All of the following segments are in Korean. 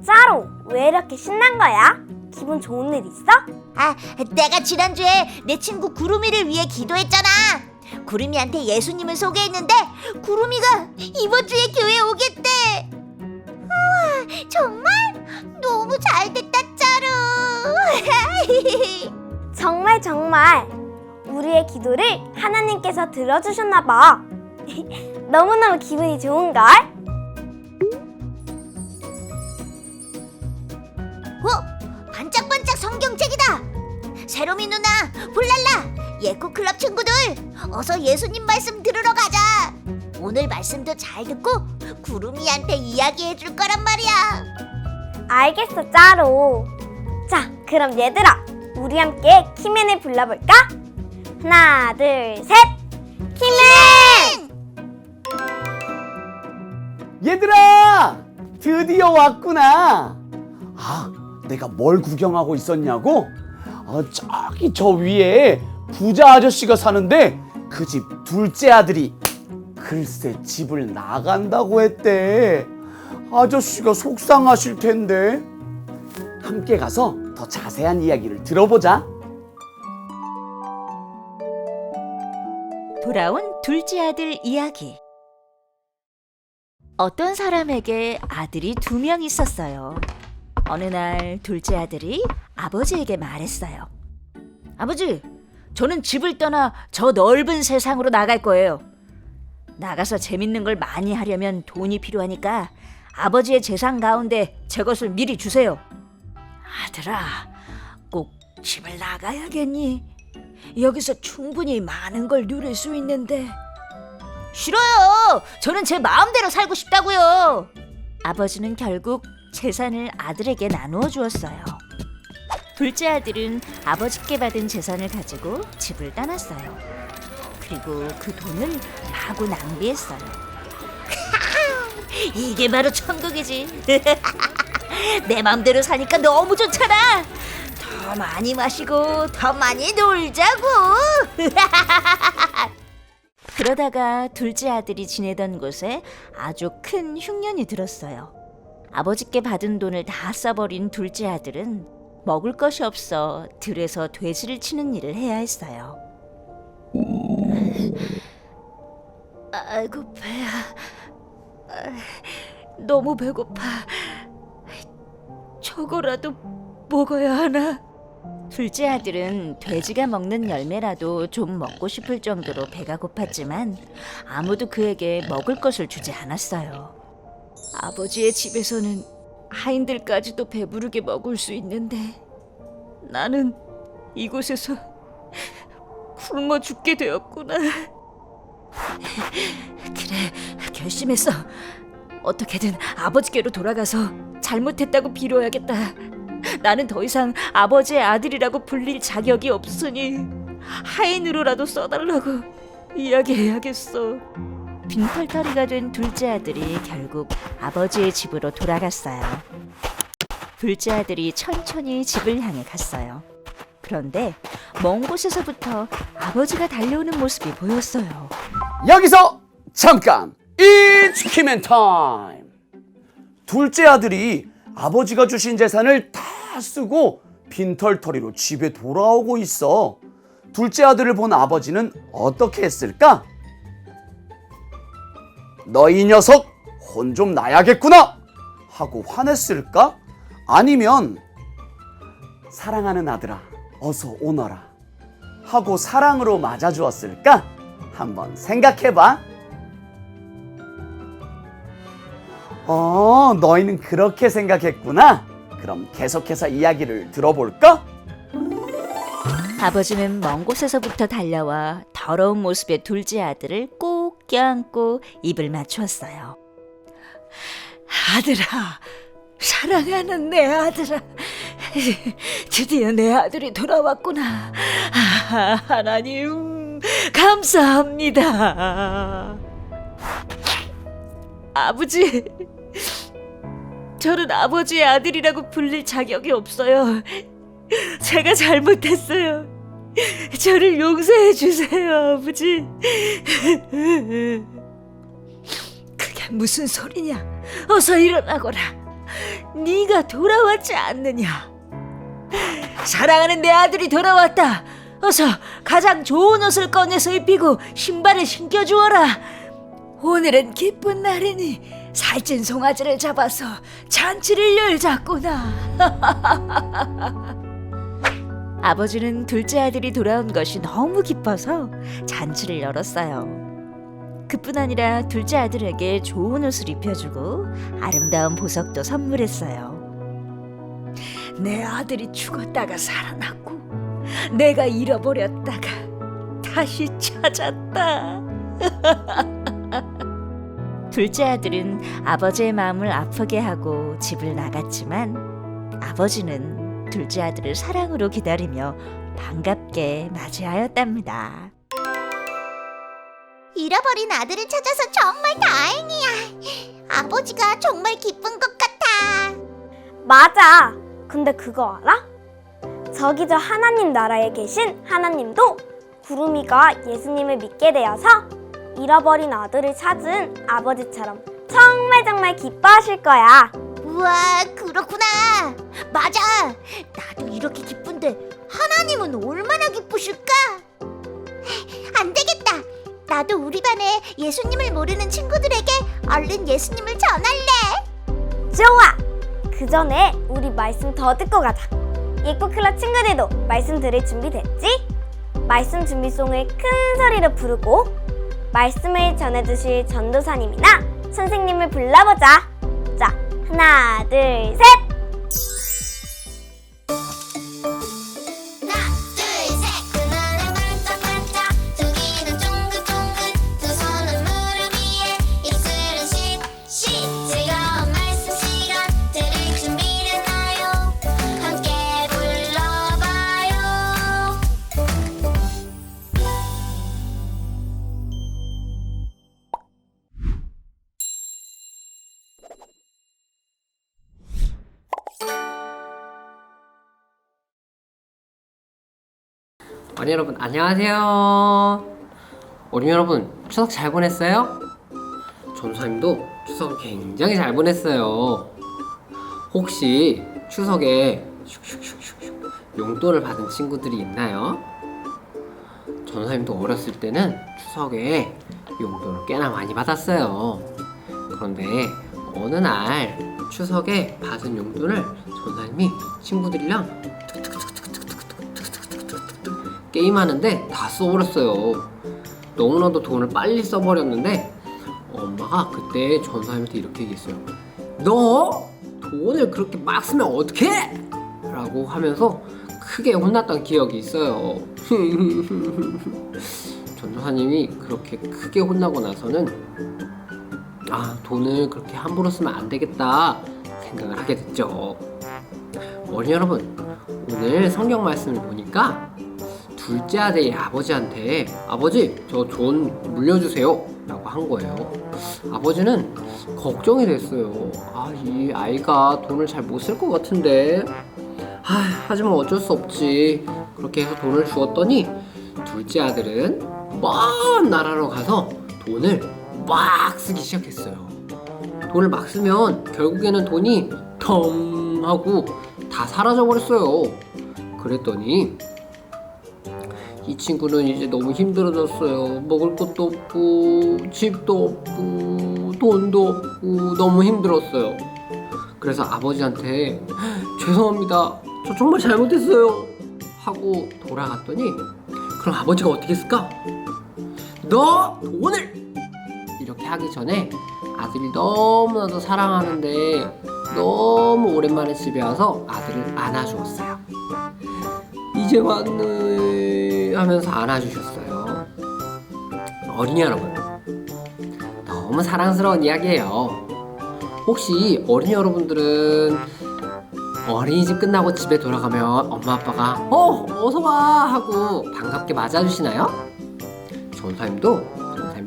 짜로, 왜 이렇게 신난 거야? 기분 좋은 일 있어? 내가 지난주에 내 친구 구름이를 위해 기도했잖아. 구름이한테 예수님을 소개했는데 구름이가 이번 주에 교회에 오겠대. 우와, 정말? 너무 잘됐다, 짜루. 정말 우리의 기도를 하나님께서 들어주셨나 봐. 너무너무 기분이 좋은걸? 반짝반짝 성경책이다. 세롬이 누나, 볼랄라, 예코클럽 친구들, 어서 예수님 말씀 들으러 가자. 오늘 말씀도 잘 듣고 구름이한테 이야기해줄 거란 말이야. 알겠어, 짜로. 자, 그럼 얘들아, 우리 함께 키맨을 불러볼까? 하나, 둘, 셋! 키맨! 얘들아! 드디어 왔구나. 내가 뭘 구경하고 있었냐고? 저기 저 위에 부자 아저씨가 사는데 그 집 둘째 아들이 글쎄 집을 나간다고 했대. 아저씨가 속상하실 텐데. 함께 가서 더 자세한 이야기를 들어보자. 돌아온 둘째 아들 이야기. 어떤 사람에게 아들이 2명 있었어요. 어느 날 둘째 아들이 아버지에게 말했어요. 아버지, 저는 집을 떠나 저 넓은 세상으로 나갈 거예요. 나가서 재밌는 걸 많이 하려면 돈이 필요하니까 아버지의 재산 가운데 제 것을 미리 주세요. 아들아, 꼭 집을 나가야겠니? 여기서 충분히 많은 걸 누릴 수 있는데. 싫어요. 저는 제 마음대로 살고 싶다고요. 아버지는 결국 재산을 아들에게 나누어 주었어요. 둘째 아들은 아버지께 받은 재산을 가지고 집을 떠났어요. 그리고 그 돈을 마구 낭비했어요. 이게 바로 천국이지. 내 맘대로 사니까 너무 좋잖아. 더 많이 마시고 더 많이 놀자고. 그러다가 둘째 아들이 지내던 곳에 아주 큰 흉년이 들었어요. 아버지께 받은 돈을 다 써버린 둘째 아들은 먹을 것이 없어 들에서 돼지를 치는 일을 해야 했어요. 아이고, 배야. 너무 배고파. 저거라도 먹어야 하나? 둘째 아들은 돼지가 먹는 열매라도 좀 먹고 싶을 정도로 배가 고팠지만 아무도 그에게 먹을 것을 주지 않았어요. 아버지의 집에서는 하인들까지도 배부르게 먹을 수 있는데 나는 이곳에서 굶어 죽게 되었구나. 그래, 결심했어. 어떻게든 아버지께로 돌아가서 잘못했다고 빌어야겠다. 나는 더 이상 아버지의 아들이라고 불릴 자격이 없으니 하인으로라도 써달라고 이야기해야겠어. 빈털터리가 된 둘째 아들이 결국 아버지의 집으로 돌아갔어요. 둘째 아들이 천천히 집을 향해 갔어요. 그런데 먼 곳에서부터 아버지가 달려오는 모습이 보였어요. 여기서 잠깐! It's 키맨 타임! 둘째 아들이 아버지가 주신 재산을 다 쓰고 빈털터리로 집에 돌아오고 있어. 둘째 아들을 본 아버지는 어떻게 했을까? 너 이 녀석 혼 좀 나야겠구나! 하고 화냈을까? 아니면 사랑하는 아들아 어서 오너라 하고 사랑으로 맞아주었을까? 한번 생각해봐. 너희는 그렇게 생각했구나. 그럼 계속해서 이야기를 들어볼까? 아버지는 먼 곳에서부터 달려와 더러운 모습의 둘째 아들을 꼭 껴안고 입을 맞추었어요. 아들아, 사랑하는 내 아들아, 드디어 내 아들이 돌아왔구나. 하나님 감사합니다. 아버지, 저는 아버지의 아들이라고 불릴 자격이 없어요. 제가 잘못했어요. 저를 용서해 주세요, 아버지. 그게 무슨 소리냐? 어서 일어나거라. 네가 돌아왔지 않느냐? 사랑하는 내 아들이 돌아왔다. 어서 가장 좋은 옷을 꺼내서 입히고 신발을 신겨주어라. 오늘은 기쁜 날이니 살찐 송아지를 잡아서 잔치를 열자꾸나. 아버지는 둘째 아들이 돌아온 것이 너무 기뻐서 잔치를 열었어요. 그뿐 아니라 둘째 아들에게 좋은 옷을 입혀주고 아름다운 보석도 선물했어요. 내 아들이 죽었다가 살아났고 내가 잃어버렸다가 다시 찾았다. 둘째 아들은 아버지의 마음을 아프게 하고 집을 나갔지만 아버지는 둘째 아들을 사랑으로 기다리며 반갑게 맞이하였답니다. 잃어버린 아들을 찾아서 정말 다행이야. 아버지가 정말 기쁜 것 같아. 맞아. 근데 그거 알아? 저기 저 하나님 나라에 계신 하나님도 구름이가 예수님을 믿게 되어서 잃어버린 아들을 찾은 아버지처럼 정말 기뻐하실 거야. 우와, 그렇구나. 맞아. 나도 이렇게 기쁜데 하나님은 얼마나 기쁘실까? 안 되겠다. 나도 우리 반에 예수님을 모르는 친구들에게 얼른 예수님을 전할래. 좋아. 그 전에 우리 말씀 더 듣고 가자. 예코클럽 친구들도 말씀 들을 준비 됐지? 말씀 준비송을 큰 소리로 부르고 말씀을 전해주실 전도사님이나 선생님을 불러보자. 자, 하나, 둘, 셋! 하나, 둘, 셋. 눈알은 반짝반짝, 두 귀는 쫑긋쫑긋, 두 손은 무릎 위에, 입술은 씩 즐거운 말씀 시간 들을 준비됐나요? 함께 불러봐요. 어린이 여러분 안녕하세요. 어린이 여러분 추석 잘 보냈어요? 전도사님도 추석 굉장히 잘 보냈어요. 혹시 추석에 슉슉슉슉 용돈을 받은 친구들이 있나요? 전도사님도 어렸을 때는 추석에 용돈을 꽤나 많이 받았어요. 그런데 어느 날 추석에 받은 용돈을 전도사님이 친구들이랑 게임하는데 다 써버렸어요. 너무나도 돈을 빨리 써버렸는데 엄마가 그때 전사님한테 이렇게 얘기했어요. 너 돈을 그렇게 막 쓰면 어떡해? 라고 하면서 크게 혼났던 기억이 있어요. 전도사님이 그렇게 크게 혼나고 나서는 돈을 그렇게 함부로 쓰면 안 되겠다 생각을 하게 됐죠. 어린이 여러분, 오늘 성경 말씀을 보니까 둘째 아들이 아버지한테 아버지 저 돈 물려주세요 라고 한 거예요. 아버지는 걱정이 됐어요. 이 아이가 돈을 잘 못 쓸 것 같은데 하지만 어쩔 수 없지. 그렇게 해서 돈을 주었더니 둘째 아들은 먼 나라로 가서 돈을 막 쓰기 시작했어요. 돈을 막 쓰면 결국에는 돈이 텅 하고 다 사라져 버렸어요. 그랬더니 이 친구는 이제 너무 힘들어졌어요. 먹을 것도 없고 집도 없고 돈도 없고 너무 힘들었어요. 그래서 아버지한테 죄송합니다. 저 정말 잘못했어요 하고 돌아갔더니 그럼 아버지가 어떻게 했을까? 너 돈을! 이렇게 하기 전에 아들이 너무나도 사랑하는데 너무 오랜만에 집에 와서 아들을 안아주었어요. 이제 왔네 하면서 안아주셨어요. 어린이 여러분, 너무 사랑스러운 이야기예요. 혹시 어린이 여러분들은 어린이집 끝나고 집에 돌아가면 엄마 아빠가 어서와 하고 반갑게 맞아주시나요? 전사님도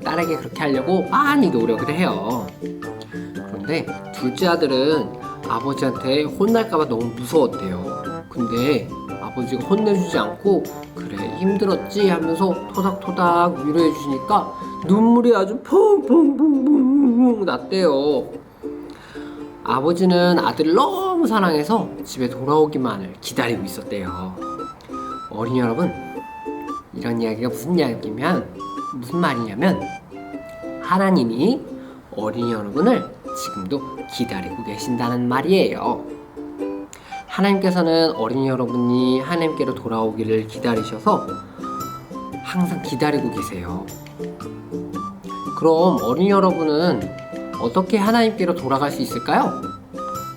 딸에게 그렇게 하려고 많이 노력을 해요. 그런데 둘째 아들은 아버지한테 혼날까봐 너무 무서웠대요. 근데 아버지가 혼내주지 않고 그래 힘들었지 하면서 토닥토닥 위로해 주시니까 눈물이 아주 펑펑펑펑 났대요. 아버지는 아들을 너무 사랑해서 집에 돌아오기만을 기다리고 있었대요. 어린이 여러분, 이런 이야기가 무슨 말이냐면 하나님이 어린이 여러분을 지금도 기다리고 계신다는 말이에요. 하나님께서는 어린이 여러분이 하나님께로 돌아오기를 기다리셔서 항상 기다리고 계세요. 그럼 어린이 여러분은 어떻게 하나님께로 돌아갈 수 있을까요?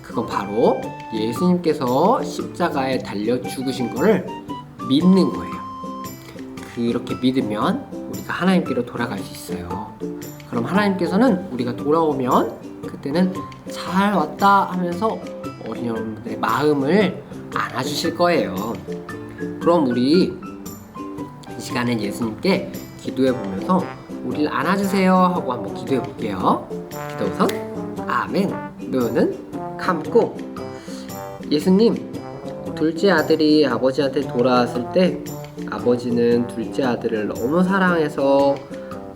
그건 바로 예수님께서 십자가에 달려 죽으신 것을 믿는 거예요. 그렇게 믿으면 우리가 하나님께로 돌아갈 수 있어요. 그럼 하나님께서는 우리가 돌아오면 그때는 잘 왔다 하면서 어린이 여러분들의 마음을 안아주실 거예요. 그럼 우리 이 시간에 예수님께 기도해 보면서 우리를 안아주세요 하고 한번 기도해 볼게요. 기도 우선 아멘. 눈은 감고. 예수님, 둘째 아들이 아버지한테 돌아왔을 때 아버지는 둘째 아들을 너무 사랑해서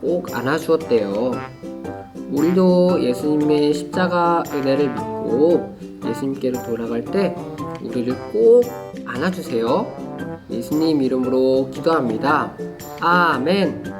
꼭 안아주었대요. 우리도 예수님의 십자가 은혜를 믿고 예수님께로 돌아갈 때 우리를 꼭 안아주세요. 예수님 이름으로 기도합니다. 아멘.